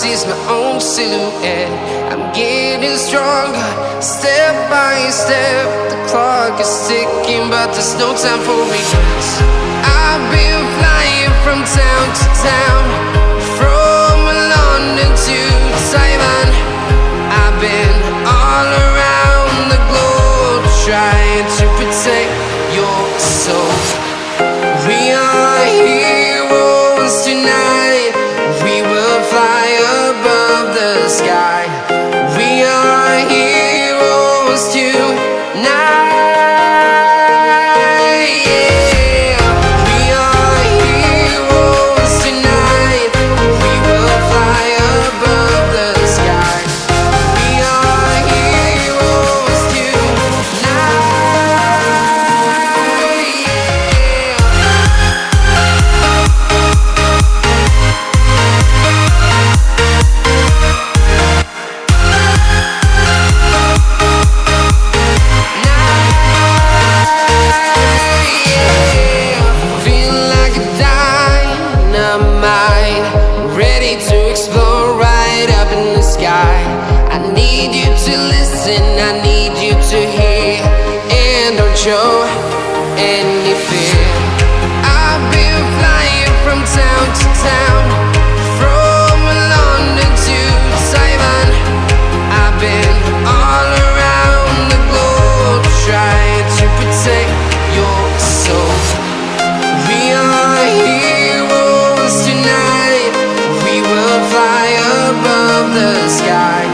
sees my own silhouette. I'm getting stronger, step by step. The clock is ticking, but there's no time for me. I've been flying from town to town, from London to Taiwan. I've been all around the globe, trying to protect your soul. We are heroes tonight. We will fly above the sky. We are heroes tonight. Yeah. We are heroes tonight. We will fly above the sky. We are heroes tonight. Feeling like a dynamite, ready to explode right up in the sky. I need you to listen, I need you to hear, and don't show any fear. I've been flying from town to town, from London to Taiwan. I've been all around the globe, trying to protect your soul. We are heroes tonight. We will fly above the sky.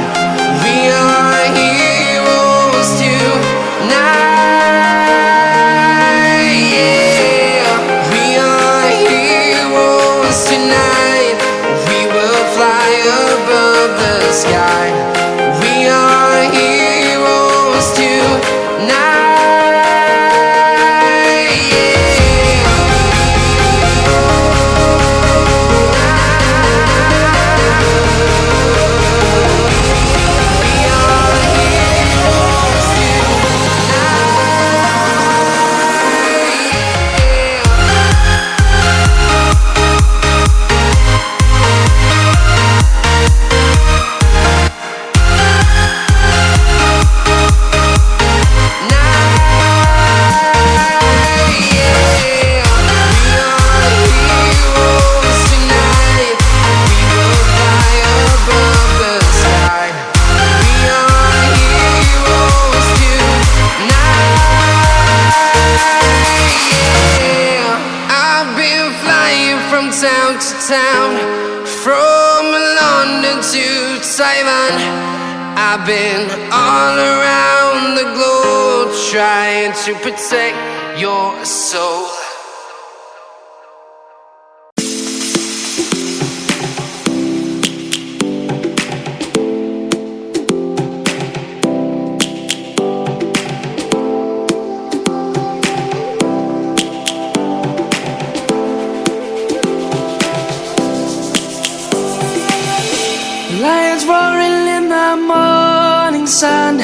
We are heroes tonight. Yeah. We are heroes tonight. We will fly above the sky. We are heroes tonight. Town to town, from London to Taiwan. I've been all around the globe, trying to protect your soul. Lions roaring in the morning sun,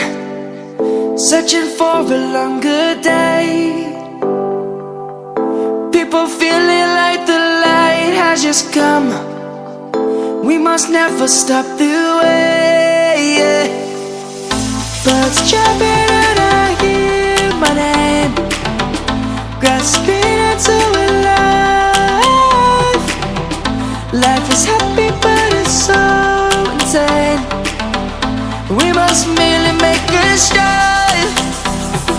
searching for a longer day. People feeling like the light has just come. We must never stop the way. Birds jumping and I hear my name, grasping